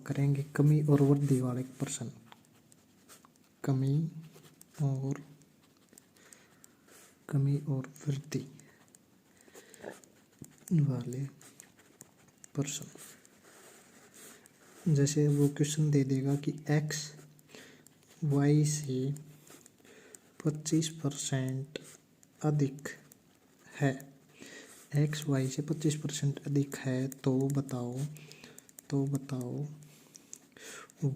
करेंगे कमी और वृद्धि वाले प्रश्न, कमी और वृद्धि वाले प्रश्न। जैसे वो क्वेश्चन दे देगा कि x y से 25% अधिक है, x y से 25% अधिक है, तो बताओ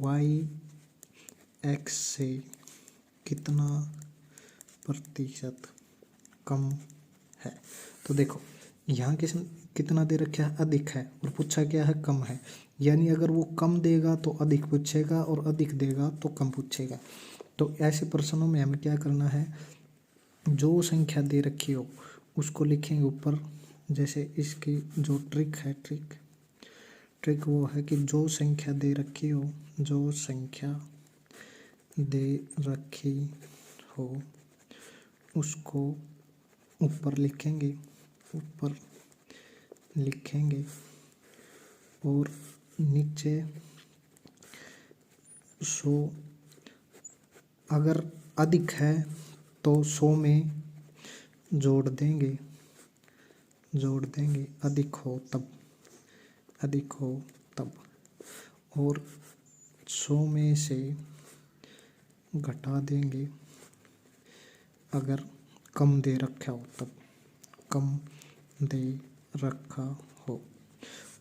y x से कितना प्रतिशत कम है। तो देखो यहाँ कितना दे रखा है, अधिक है, और पूछा क्या है, कम है। यानी अगर वो कम देगा तो अधिक पूछेगा और अधिक देगा तो कम पूछेगा। तो ऐसे प्रश्नों में हमें क्या करना है, जो संख्या दे रखी हो उसको लिखेंगे ऊपर। जैसे इसकी जो ट्रिक है, ट्रिक वो है कि जो संख्या दे रखी हो उसको ऊपर लिखेंगे और नीचे 100, अगर अधिक है तो 100 में जोड़ देंगे, अधिक हो तब, और 100 में से घटा देंगे अगर कम दे रखा हो,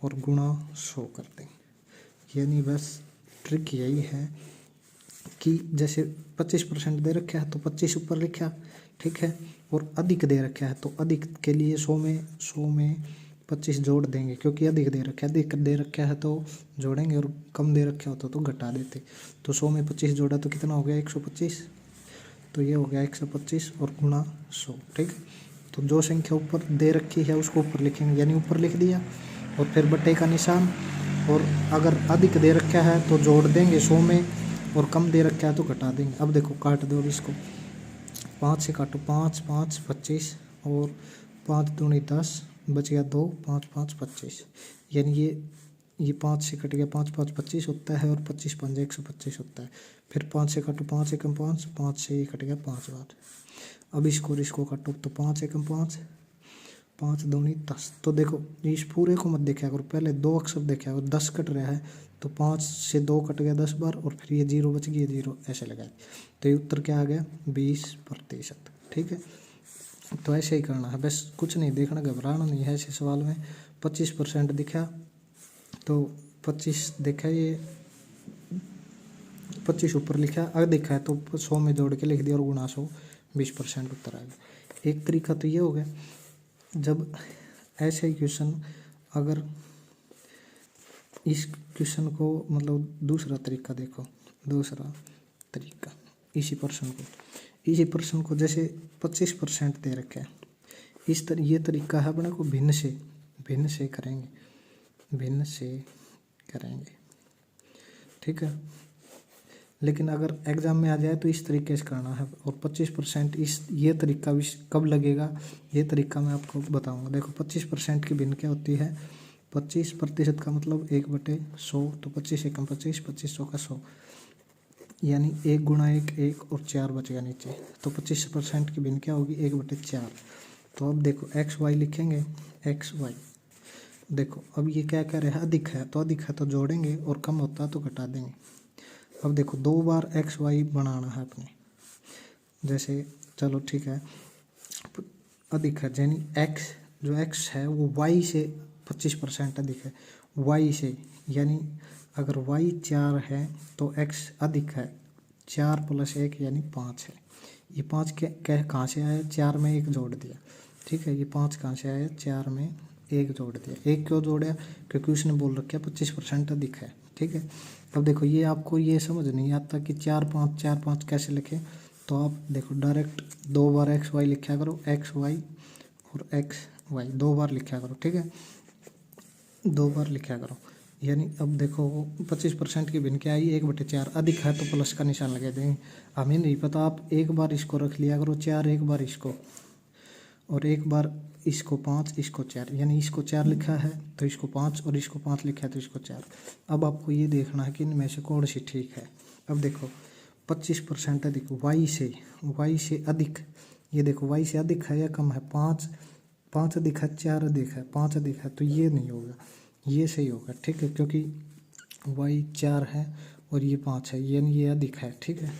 और गुणा 100 कर देंगे। यानी बस ट्रिक यही है कि जैसे 25% दे रखा है तो 25 ऊपर लिखा, ठीक है, और अधिक दे रखा है तो अधिक के लिए 100 में 25 जोड़ देंगे, क्योंकि अधिक दे रखा है तो जोड़ेंगे, और कम दे रखा होता तो घटा देते। तो 100 में 25 जोड़ा तो कितना हो गया, 125। तो ये हो गया 125 और गुणा 100, ठीक है। तो जो संख्या ऊपर दे रखी है उसको ऊपर लिखेंगे, यानी ऊपर लिख दिया, और फिर बट्टे का निशान, और अगर अधिक दे रखा है तो जोड़ देंगे 100 में, और कम दे रखा है तो घटा देंगे। अब देखो काट दो इसको, 5 से काटो, 5 5 25, और 5 दूनी 10, बच गया 2, 5 5 25। यानी ये 5 से कट गया, 5 5 25 होता है, और 25 5 125 होता है। फिर 5 से काटो, 5 एकम 5, 5 से ये कट गया 5 बार। अब इसको काटो तो 5 एकम 5, 5 दूनी 10। तो देखो इस पूरे को मत देखा करो, पहले 2 अक्षर देखा करो, 10 कट रहा है तो 5 से 2 कट गया 10 बार, और फिर ये 0 बच गया, 0 ऐसे लगाए। तो ये उत्तर क्या आ गया, 20%, ठीक है। तो ऐसे ही करना है, बस कुछ नहीं देखना, घबराना नहीं है। ऐसे सवाल में 25% दिखा तो 25 देखा, ये 25 ऊपर लिखा, अगर देखा है तो 100 में जोड़ के लिख दिया और गुणा 100, 20% उत्तर आ गया। एक तरीका तो ये हो गया। जब ऐसे ही क्वेश्चन, अगर इस क्वेश्चन को मतलब दूसरा तरीका देखो, इसी प्रश्न को जैसे 25% दे रखा है, ये तरीका है अपने को भिन्न से करेंगे, ठीक है। लेकिन अगर एग्जाम में आ जाए तो इस तरीके से करना है, और 25% ये तरीका भी कब लगेगा, ये तरीका मैं आपको बताऊंगा। देखो 25% की भिन्न क्या होती है, 25% का मतलब 1/100, तो 25 एकम 25, 2500 का 100, यानी 1 गुणा 1 और 4 बचेगा नीचे। तो 25% की भिन्न क्या होगी, 1/4। तो अब देखो एक्स वाई लिखेंगे, एक्स वाई। देखो अब ये क्या कह रहे हैं, अधिक है तो जोड़ेंगे, और कम होता है तो घटा देंगे। अब देखो 2 बार एक्स वाई बनाना है अपने, जैसे चलो ठीक है, अधिक है यानी एक्स, जो एक्स है वो वाई से 25% अधिक है, वाई से, यानी अगर वाई 4 है तो एक्स अधिक है, 4 + 1 यानी 5 है। ये 5 कहाँ से आया, 4 में 1 जोड़ दिया, ठीक है। ये 5 कहाँ से आया, 4 में 1 जोड़ दिया। 1 क्यों जोड़ा, क्योंकि उसने बोल रखा है 25% अधिक है, ठीक है। अब देखो ये आपको ये समझ नहीं आता कि 4 5 कैसे लिखें, तो आप देखो डायरेक्ट 2 बार एक्स वाई लिखा करो, एक्स वाई और एक्स वाई 2 बार लिखा करो, ठीक है, 2 बार लिखा करो। यानी अब देखो 25% की भिन्न क्या आई, 1/4, अधिक है तो प्लस का निशान लगा देंगे। हमें नहीं पता, आप एक बार इसको रख लिया करो 4, एक बार इसको, और एक बार इसको 5 इसको 4, यानी इसको 4 लिखा है तो इसको 5 और इसको 5 लिखा है तो इसको 4। अब आपको ये देखना है कि इनमें से कौन सी ठीक है। अब देखो 25% अधिक y से अधिक, ये देखो y से अधिक है या कम है, 5 अधिक है, 4 अधिक है, 5 अधिक है, तो ये नहीं होगा, ये सही होगा, ठीक है, क्योंकि y 4 है और ये 5 है, यानी ये अधिक है, ठीक है।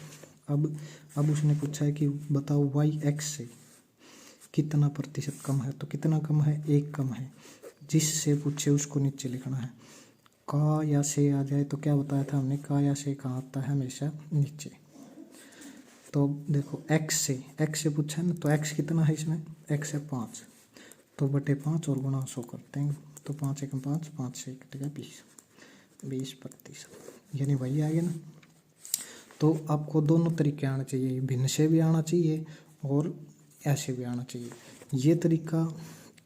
अब उसने पूछा है कि बताओ y x से कितना प्रतिशत कम है, तो कितना कम है, 1 कम है। जिससे पूछे उसको नीचे लिखना है। का या से आ जाए तो क्या बताया था हमने, का या से कहाँ आता है, हमेशा नीचे। तो देखो x से पूछा है ना, तो x कितना है इसमें, x है 5, तो बटे 5 और गुणा 100 करते हैं, तो 5 एकम 5, 5 से कटेगा 20%, यानी वही आ गया ना। तो आपको दोनों तरीके आना चाहिए, भिन्न से भी आना चाहिए और ऐसे भी आना चाहिए। ये तरीका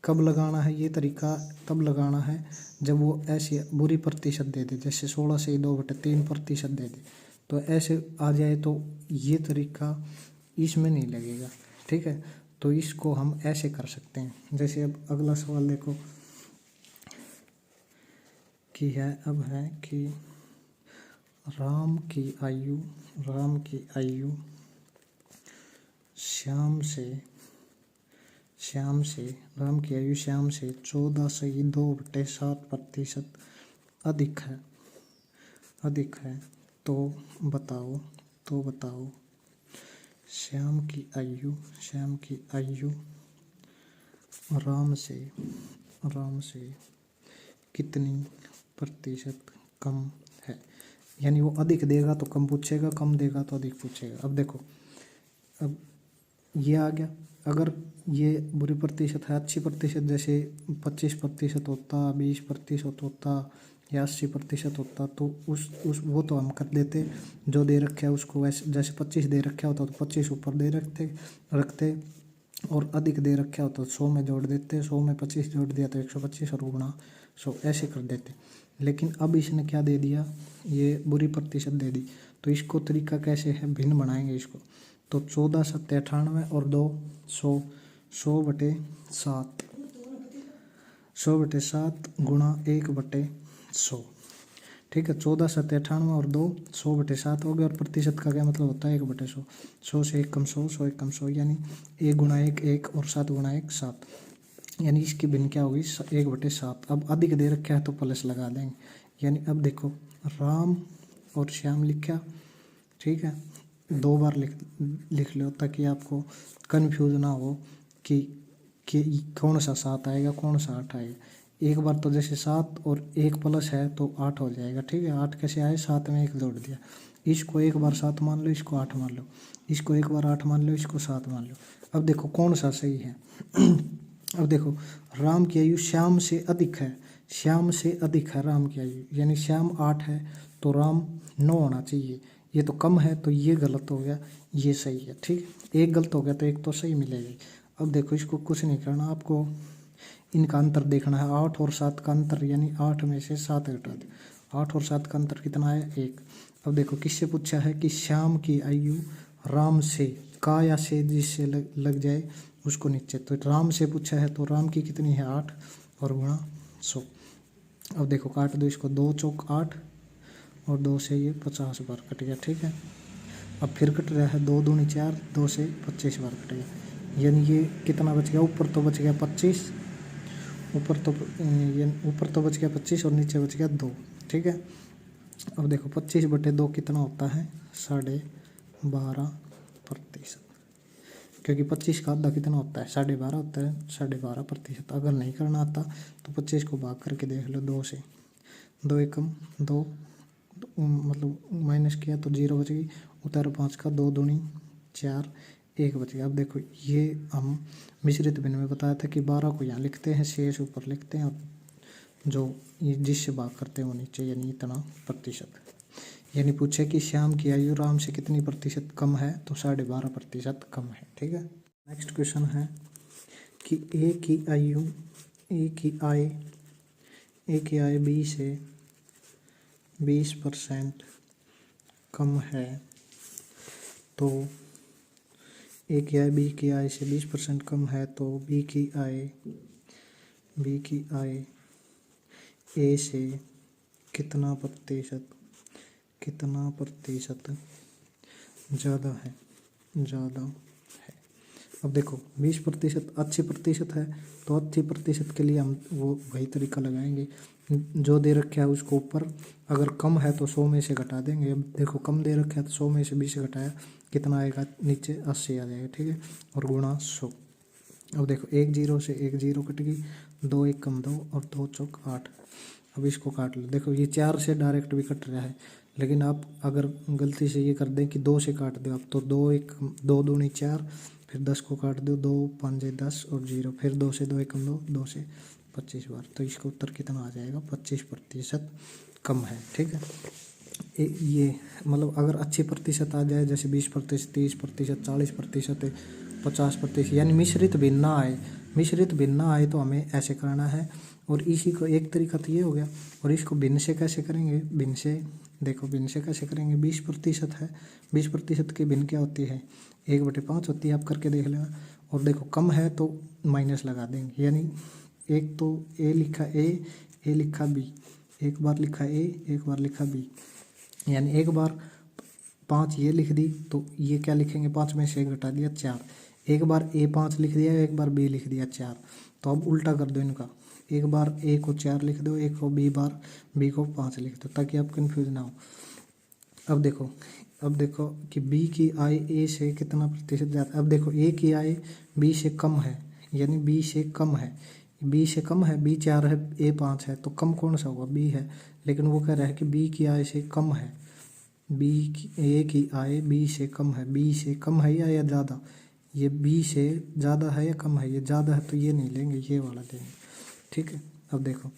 कब लगाना है, ये तरीका तब लगाना है जब वो ऐसे बुरी प्रतिशत दे दे, जैसे 16 से 2/3% दे दे, तो ऐसे आ जाए तो ये तरीका इसमें नहीं लगेगा, ठीक है। तो इसको हम ऐसे कर सकते हैं। जैसे अब अगला सवाल देखो कि है कि राम की आयु श्याम से 14 से 2/7% अधिक है। तो बताओ श्याम की आयु राम से कितनी प्रतिशत कम है। यानी वो अधिक देगा तो कम पूछेगा, कम देगा तो अधिक पूछेगा। अब देखो, अब ये आ गया। अगर ये बुरी प्रतिशत है, अच्छी प्रतिशत जैसे 25% होता, 20% होता या 80% होता, तो उस वो तो हम कर देते, जो दे रखे है उसको वैसे, जैसे 25 दे रखा होता तो 25 ऊपर दे रखते और अधिक दे रखा होता तो 100 में जोड़ देते, 100 में 25 जोड़ दिया तो 125 और गुणा 100 ऐसे कर देते। लेकिन अब इसने क्या दे दिया, ये बुरी प्रतिशत दे दी। तो इसको तरीका कैसे है, भिन्न बनाएंगे इसको। तो 14 7 98 और 2 100/7 गुणा 1/100, ठीक है। 14 7 98 और 2 100/7 हो गया। और प्रतिशत का क्या मतलब होता है, 1/100, 100 से 1 कम 100, 100 1 कम 100, यानी 1 गुणा 1 1 और 7 गुणा 1 7, यानी इसकी भिन्न क्या होगी, 1/7। अब अधिक दे रखा है तो प्लस लगा देंगे, यानी अब देखो राम और श्याम लिखा, ठीक है, 2 बार लिख लो ताकि आपको कन्फ्यूज ना हो कि कौन सा 7 आएगा कौन सा 8 आएगा। एक बार तो जैसे 7 और 1 प्लस है तो 8 हो जाएगा, ठीक है। 8 कैसे आए, 7 में 1 जोड़ दिया। इसको एक बार 7 मान लो, इसको 8 मान लो, इसको एक बार 8 मान लो, इसको 7 मान लो। अब देखो कौन सा सही है। अब देखो राम की आयु श्याम से अधिक है, राम की आयु, यानी श्याम 8 है तो राम 9 होना चाहिए। ये तो कम है तो ये गलत हो गया, ये सही है, ठीक है। एक गलत हो गया तो एक तो सही मिलेगी। अब देखो इसको कुछ नहीं करना, आपको इनका अंतर देखना है। 8 और 7 का अंतर, यानी 8 में से 7 घटा दे। 8 और 7 का अंतर कितना है, 1। अब देखो किससे पूछा है कि श्याम की आयु राम से, का या से जिससे लग जाए उसको नीचे। तो राम से पूछा है तो राम की कितनी है, 8 और गुणा 100। अब देखो काट दो इसको, 2 चौक 8 और 2 से ये 50 बार कट गया, ठीक है। अब फिर कट रहा है 2 दूनी 4, 2 से 25 बार कट गया, यानी ये कितना बच गया, ऊपर तो बच गया 25, ऊपर तो बच गया 25 और नीचे बच गया 2, ठीक है। अब देखो 25/2 कितना होता है, 12.5%, क्योंकि 25 का आधा कितना होता है, 12.5 होता है, 12.5%। अगर नहीं करना आता तो 25 को भाग करके देख लो 2 से, 2 एकम 2, मतलब माइनस किया तो 0 बच गई, उतारो 5 का, 2 दूनी 4, 1 बच गया। अब देखो ये हम मिश्रित भिन्न में बताया था कि 12 को यहाँ लिखते हैं, शेष ऊपर लिखते हैं, और जो ये जिससे भाग करते हैं वो नीचे, यानी इतना प्रतिशत। यानी पूछे कि श्याम की आयु राम से कितनी प्रतिशत कम है, तो 12.5% कम है, ठीक है। नेक्स्ट क्वेश्चन है कि ए की आय बी से 20% कम है, तो ए की आय बी की आय से 20% कम है तो बी की आय ए से कितना प्रतिशत ज़्यादा है। अब देखो 20% अच्छी प्रतिशत है तो अच्छी प्रतिशत के लिए हम वो वही तरीका लगाएंगे, जो दे रखा है उसको ऊपर, अगर कम है तो 100 में से घटा देंगे। अब देखो कम दे रखा है तो 100 में से 20 घटाया कितना आएगा, नीचे 80 आ जाएगा, ठीक है, और गुणा 100। अब देखो 1 0 से 1 0 कट गई, 2 1 कम 2 और 2 चौक 8। अब इसको काट लो, देखो ये 4 से डायरेक्ट भी कट रहा है, लेकिन आप अगर गलती से ये कर दें कि 2 से काट दो आप, तो 2 1 2 दूनी 4, फिर 10 को काट दो, 2 5 10 और 0, फिर 2 से 2 1 कम 2, 2 से 25 बार, तो इसका उत्तर कितना आ जाएगा, 25% कम है, ठीक है। ये मतलब अगर अच्छी प्रतिशत आ जाए जैसे 20%, 30%, 40%, 50%, यानी मिश्रित भिन्न आए तो हमें ऐसे करना है। और इसी को एक तरीका तो ये हो गया, और इसको भिन्न से कैसे करेंगे, भिन्न से कैसे करेंगे, 20% है, 20% की भिन्न क्या होती है, 1/5 होती है, आप करके देख लेना। और देखो कम है तो माइनस लगा देंगे, यानी एक तो ए लिखा बी, एक बार लिखा ए, एक बार लिखा बी, यानी एक बार 5 ये लिख दी तो ये क्या लिखेंगे, 5 में से 1 घटा दिया 4, एक बार ए 5 लिख दिया, एक बार बी लिख दिया 4, तो अब उल्टा कर दो इनका, एक बार ए को 4 लिख दो, एक को बी को 5 लिख दो, ताकि आप कंफ्यूज ना हो। अब देखो कि बी की आय ए से कितना प्रतिशत ज़्यादा। अब देखो ए की आय बी से कम है, यानी बी से कम है, बी 4 है, ए 5 है, तो कम कौन सा होगा, बी है, लेकिन वो कह रहा है कि बी की आय से कम है, ए की आय बी से कम है, बी से कम है या ज़्यादा, ये बी से ज़्यादा है या कम है, ये ज़्यादा है तो ये नहीं लेंगे, ये वाला लेंगे, ठीक है। अब देखो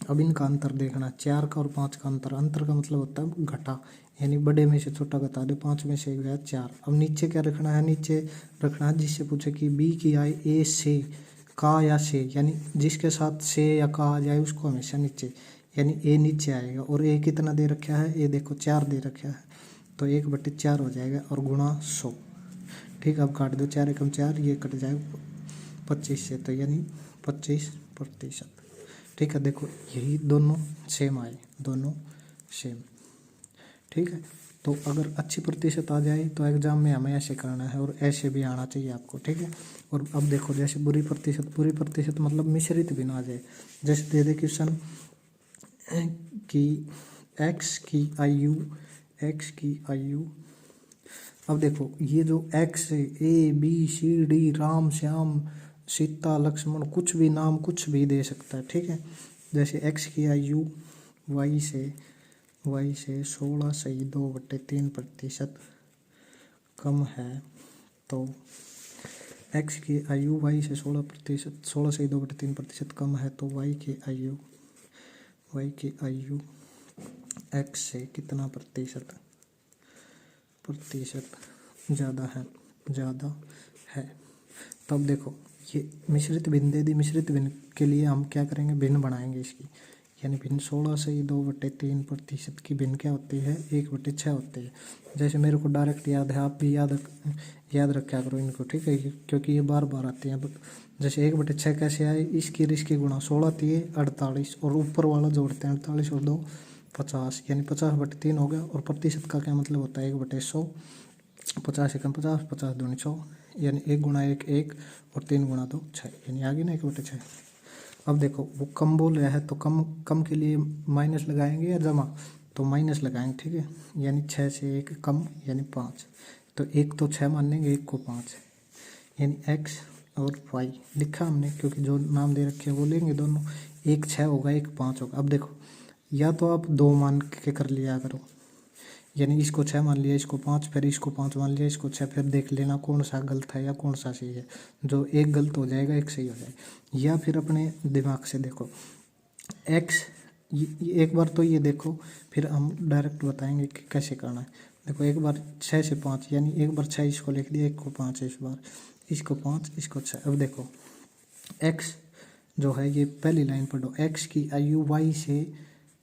अब इनका अंतर देखना, 4 का और 5 का अंतर का मतलब होता है घटा, यानी बड़े में से छोटा घटा दो, 5 में से 1 गया 4। अब नीचे क्या रखना है, नीचे रखना है जिससे पूछे कि बी की आय ए से का या से, यानी जिसके साथ से या का आ जाए उसको हमेशा नीचे, यानी ए नीचे आएगा। और ए कितना दे रखा है, ए देखो 4 दे रखा है, तो 1/4 हो जाएगा और गुणा 100, ठीक। अब काट दो, 4 एकम 4, ये कट जाएगा 25 से, तो यानी 25%, ठीक है। देखो यही दोनों सेम आए, दोनों सेम, ठीक है। तो अगर अच्छी प्रतिशत आ जाए तो एग्जाम में हमें ऐसे करना है, और ऐसे भी आना चाहिए आपको, ठीक है। और अब देखो जैसे बुरी प्रतिशत मतलब मिश्रित भी ना आ जाए, जैसे दे दे क्वेश्चन कि x की आयु, अब देखो ये जो x है, A B C D, Ram Shyam Sita Lakshman, कुछ भी नाम कुछ भी दे सकता है, ठीक है। जैसे x की आयु y से 16.2/3% कम है, तो x की आयु y से 16.2/3% कम है, तो y की आयु x से कितना प्रतिशत ज़्यादा है। तब देखो ये मिश्रित भिन्न दे दी, मिश्रित भिन्न के लिए हम क्या करेंगे, भिन्न बनाएंगे इसकी, यानी भिन्न 16.2/3% की भिन्न क्या होती है, 1/6 होती है। जैसे मेरे को डायरेक्ट याद है, आप भी याद रखा करो इनको, ठीक है, क्योंकि ये बार बार आती हैं। जैसे 1/6 कैसे आए, इसकी गुणा 16 थी 48, और ऊपर वाला जोड़ते हैं 48 और 2 50, यानी 50/3 हो गया। और प्रतिशत का क्या मतलब होता है, 1/100, 50 एकम 50, 50 दूनी 100, यानी 1 गुणा 1 1 और 3 गुणा 2 6, यानी आ गई ना 1/6। अब देखो वो कम बोल रहा है तो कम के लिए माइनस लगाएंगे या जमा, तो माइनस लगाएंगे, ठीक है, यानी 6 से 1 कम यानी 5, तो 1 तो 6 मान लेंगे, 1 को 5, यानी x और y लिखा हमने, क्योंकि जो नाम दे रखे हैं वो लेंगे दोनों, 1 6 होगा, 1 5 होगा। अब देखो या तो आप 2 मान के कर लिया करो, यानी इसको 6 मान लिया, इसको 5, फिर इसको 5 मान लिया, इसको 6, फिर देख लेना कौन सा गलत है या कौन सा सही है, जो एक गलत हो जाएगा एक सही हो जाएगा। या फिर अपने दिमाग से देखो x, एक बार तो ये देखो, फिर हम डायरेक्ट बताएंगे कि कैसे करना है। देखो एक बार 6 से 5, यानी एक बार 6 इसको लिख दिया, 1 को 5 इस बार, इसको 5 इसको 6। अब देखो x जो है ये पहली लाइन पढ़ो, x की आयु y से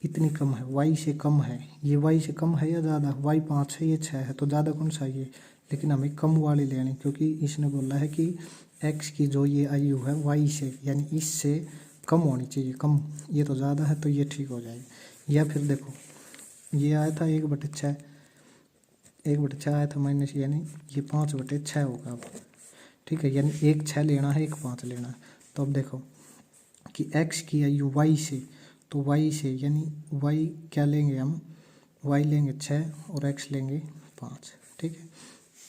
इतनी कम है, y से कम है, ये y से कम है या ज़्यादा, y 5 है ये 6 है, तो ज़्यादा कौन सा है ये, लेकिन हमें कम वाली लेनी, क्योंकि इसने बोला है कि x की जो ये आयु है y से यानी इससे कम होनी चाहिए, कम, ये तो ज़्यादा है तो ये ठीक हो जाएगी। या फिर देखो ये आया था 1/6, 1/6 आया था माइनस, यानी ये 5/6 होगा अब, ठीक है, यानी 1 6 लेना है, 1 5 लेना है। तो अब देखो कि x की आयु y से, तो y से यानी y क्या लेंगे हम, y लेंगे 6 और x लेंगे 5, ठीक है।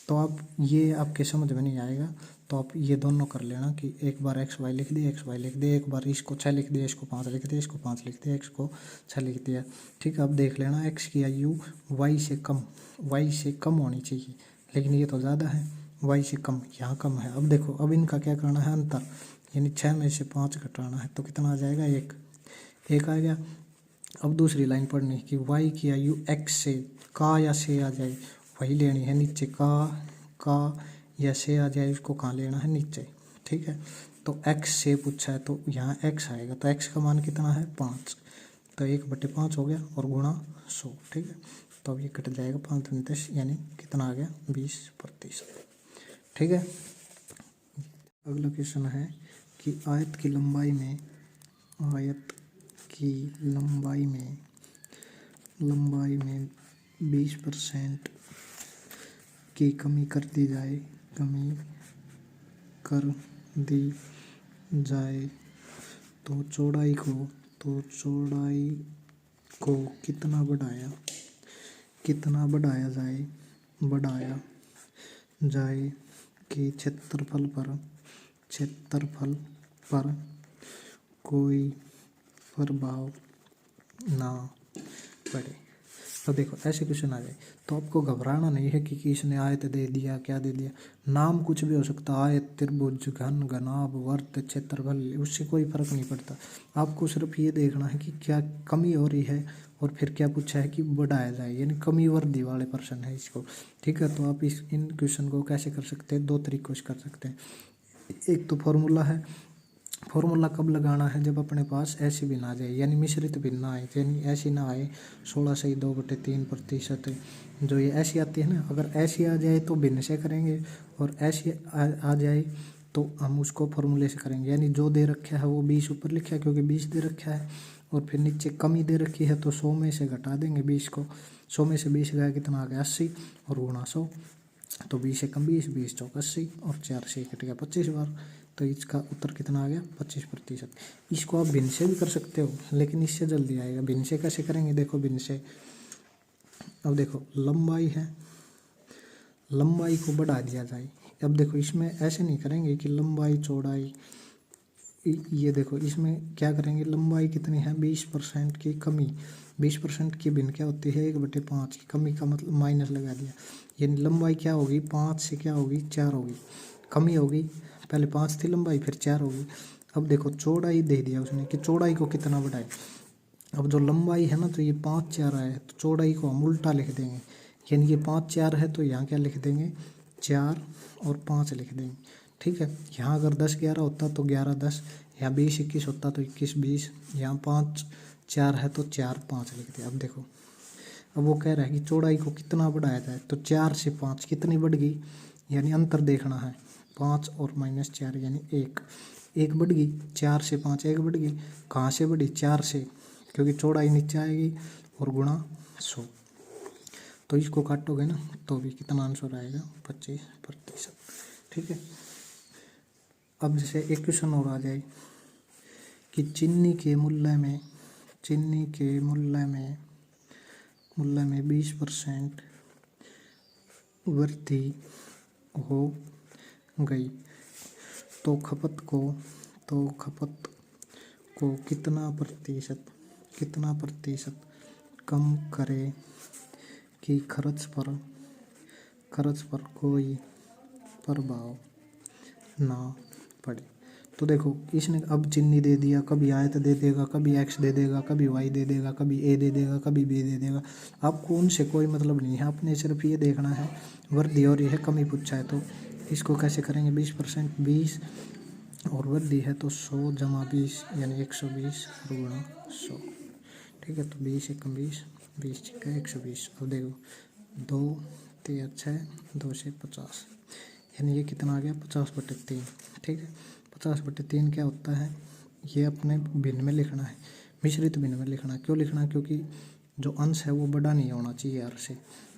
तो अब ये आपके समझ में नहीं आएगा तो आप ये दोनों कर लेना कि एक बार एक्स वाई लिख दिया, एक्स वाई लिख दिया, एक बार इसको 6 लिख दिया, इसको 5 लिख दिया, इसको 5 लिख दिया, एक्स को 6 लिख दिया, ठीक है। अब देख लेना एक्स की आयु वाई से कम होनी चाहिए, लेकिन ये तो ज़्यादा है, वाई से कम, यहाँ कम है। अब देखो अब इनका क्या करना है, अंतर, यानी 6 में से 5 घटाना है, तो कितना आ जाएगा, 1 आ गया। अब दूसरी लाइन पढ़नी कि y की आयु x से, का या से आ जाए वही लेनी है, नीचे का या से आ जाए उसको कहाँ लेना है, नीचे, ठीक है। तो x से पूछा है तो यहाँ x आएगा, तो x का मान कितना है, 5, तो 1/5 हो गया और गुणा 100, ठीक है। तो अब ये कट जाएगा, 5 दूनी 10, यानी कितना आ गया, 20%, ठीक है। अगला क्वेश्चन है कि आयत की लंबाई में 20% की कमी कर दी जाए तो चौड़ाई को कितना बढ़ाया जाए कि क्षेत्रफल पर कोई प्रभाव ना पड़े। तो देखो ऐसे क्वेश्चन आ जाए तो आपको घबराना नहीं है कि इसने आयत दे दिया, क्या दे दिया, नाम कुछ भी हो सकता, आयत, त्रिभुज, घन, घनाभ, वर्त, क्षेत्रफल, उससे कोई फर्क नहीं पड़ता। आपको सिर्फ ये देखना है कि क्या कमी हो रही है और फिर क्या पूछा है कि बढ़ाया जाए, यानी कमी वृद्धि वाले प्रश्न है इसको, ठीक है। तो आप इन क्वेश्चन को कैसे कर सकते हैं, 2 तरीकों से कर सकते हैं। एक तो फॉर्मूला कब लगाना है, जब अपने पास ऐसी भिन्न आ जाए, यानी मिश्रित भिन्न ना आए, यानी ऐसी ना आए 16 से 2/3% जो ये ऐसी आती है ना, अगर ऐसी आ जाए तो भिन्न से करेंगे और ऐसी आ जाए तो हम उसको फॉर्मूले से करेंगे। यानी जो दे रखा है वो 20 ऊपर लिखा है क्योंकि 20 दे रखा है, और फिर नीचे कमी दे रखी है तो 100 में से घटा देंगे 20 को, 100 में से 20 गया कितना आ गया 80 और गुणा 100, तो 20 से कम 20, 20 चौक 80 और 4 से कट गया 25 बार, तो इसका उत्तर कितना आ गया 25%। इसको आप भिन्न से भी कर सकते हो लेकिन इससे जल्दी आएगा। भिन्न से कैसे करेंगे, देखो भिन्न से, अब देखो लंबाई है, लंबाई को बढ़ा दिया जाए। अब देखो इसमें ऐसे नहीं करेंगे कि लंबाई चौड़ाई, ये देखो इसमें क्या करेंगे, लंबाई कितनी है 20% की कमी, 20% की भिन्न क्या होती है 1/5 की कमी का मतलब माइनस लगा दिया, यानी लंबाई क्या होगी 5 से क्या होगी 4 होगी, कमी होगी, पहले 5 थी लंबाई फिर 4 होगी। अब देखो चौड़ाई दे दिया उसने कि चौड़ाई को कितना बढ़ाए, अब जो लंबाई है ना तो ये 5 4 है तो चौड़ाई को हम उल्टा लिख देंगे, यानी ये 5 4 है तो यहाँ क्या लिख देंगे 4 और 5 लिख देंगे, ठीक है। यहाँ अगर 10 11 होता तो 11 10, यहाँ 20 21 होता तो 21 20, यहाँ 5 4 है तो 4 5 लिख दिया। अब देखो अब वो कह रहा है कि चौड़ाई को कितना बढ़ाया जाए, तो 4 से 5 कितनी बढ़ गई, यानी अंतर देखना है, 5 और -4 यानी 1 बढ़ गई, 4 से 5 1 बढ़ गई, कहाँ से बढ़ी 4 से, क्योंकि चौड़ाई नीचे आएगी और गुणा 100, तो इसको काटोगे ना तो भी कितना आंसर आएगा 25%, ठीक है। अब जैसे एक क्वेश्चन और आ जाए कि चीनी के मूल्य में 20% वृद्धि हो गई तो खपत को कितना प्रतिशत कम करे कि खर्च पर कोई प्रभाव ना पड़े। तो देखो इसने अब चिन्ह दे दिया, कभी आयत दे देगा, कभी एक्स दे देगा, कभी वाई दे देगा, कभी ए दे देगा, कभी बी दे देगा, आपको उनसे कोई मतलब नहीं है, आपने सिर्फ ये देखना है वृद्धि और यह कमी पूछा है। तो इसको कैसे करेंगे, 20% 20 और वृद्धि है तो 100 जमा 20 यानी 120 और गुणा 100, ठीक है। तो 20 एकम 20, 20 छक्का 120। अब देखो 2 3 6 2 से 50, यानी ये कितना आ गया 50/3। ठीक है, 50/3 क्या होता है, ये अपने भिन्न में लिखना है, मिश्रित भिन्न में लिखना है। क्यों लिखना है, क्योंकि जो अंश है वो बड़ा नहीं होना चाहिए आर से।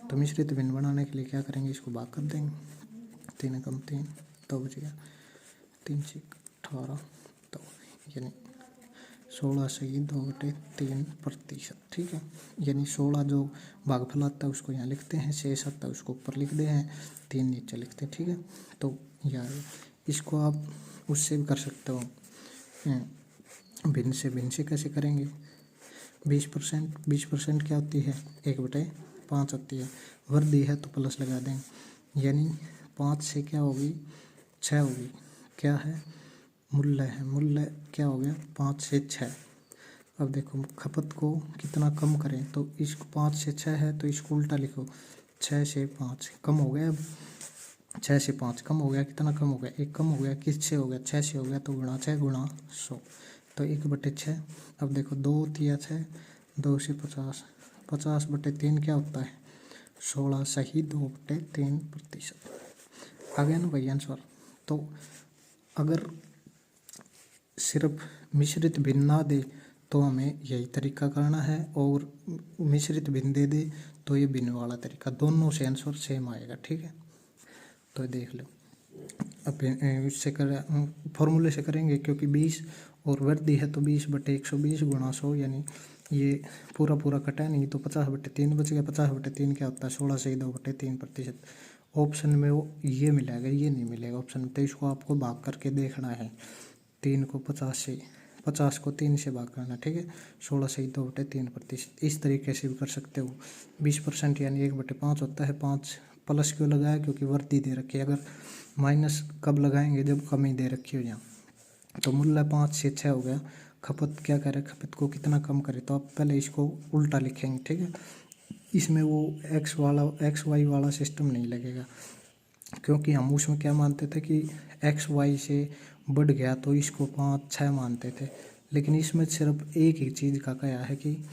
तो मिश्रित भिन्न बनाने के लिए क्या करेंगे, इसको भाग कर देंगे, 3 कम 3 तो बच गया 3 से 18, तो यानी 16/2/3%। ठीक है, यानी 16 जो भागफल आता है उसको यहाँ लिखते हैं, शेष आता है उसको ऊपर लिखते हैं, 3 नीचे लिखते हैं। ठीक है, तो यार इसको आप उससे भी कर सकते हो, भिन्न से कैसे करेंगे, 20% क्या होती है, 1/5 होती है। वर्दी है तो प्लस लगा दें, यानी 5 से क्या होगी 6 होगी, क्या है मूल्य है, मूल्य क्या हो गया 5 से 6। अब देखो खपत को कितना कम करें, तो इसको 5 से 6 है तो इसको उल्टा लिखो, 6 से 5 कम हो गया। अब 6 से 5 कम हो गया, कितना कम हो गया, 1 कम हो गया, किससे हो गया 6 से हो गया, तो गुणा 6 गुणा 100, तो 1/6। अब देखो 2 तिया 6, 2 से 50, 50/3 क्या होता है 16 सही 2/3%। आ गया ना भाई आंसर। तो अगर सिर्फ मिश्रित भिन्न ना दे तो हमें यही तरीका करना है, और मिश्रित भिन्न दे दे तो ये भिन्न वाला तरीका, दोनों से आंसर सेम आएगा। ठीक है, तो देख लो अब इससे कर फॉर्मूले से करेंगे, क्योंकि 20 और वृद्धि है तो 20/120 गुणा 100, यानी ये पूरा पूरा कटा नहीं तो 50/3 बच गया। 50/3 क्या होता है 16 से 2/3%। ऑप्शन में वो ये मिलेगा, ये नहीं मिलेगा ऑप्शन में, तो इसको आपको भाग करके देखना है, 3 को 50 को 3 से भाग करना। ठीक है, 16 से 2/3%। इस तरीके से भी कर सकते हो। 20% यानी 1/5 होता है। 5 प्लस क्यों लगाया, क्योंकि वृद्धि दे रखी है। अगर माइनस कब लगाएंगे, जब कमी दे रखी हो यहाँ। तो मूल्य 5 से 6 हो गया। खपत क्या करे, खपत को कितना कम करे, तो आप पहले इसको उल्टा लिखेंगे। ठीक है, इसमें वो एक्स वाई वाला सिस्टम नहीं लगेगा, क्योंकि हम उसमें क्या मानते थे कि एक्स वाई से बढ़ गया तो इसको 5 6 मानते थे, लेकिन इसमें सिर्फ एक ही चीज़ का क्या है कि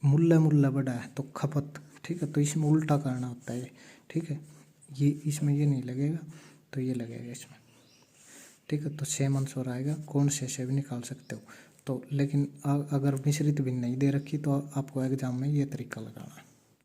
मूल्य बढ़ा है तो खपत। ठीक है, तो इसमें उल्टा करना होता है। ठीक है, ये इसमें ये नहीं लगेगा तो ये लगेगा इसमें। ठीक है, तो सेम आंसर आएगा, कौन से भी निकाल सकते हो। तो लेकिन अगर मिश्रित भी नहीं दे रखी तो आपको एग्जाम में ये तरीका लगाना है।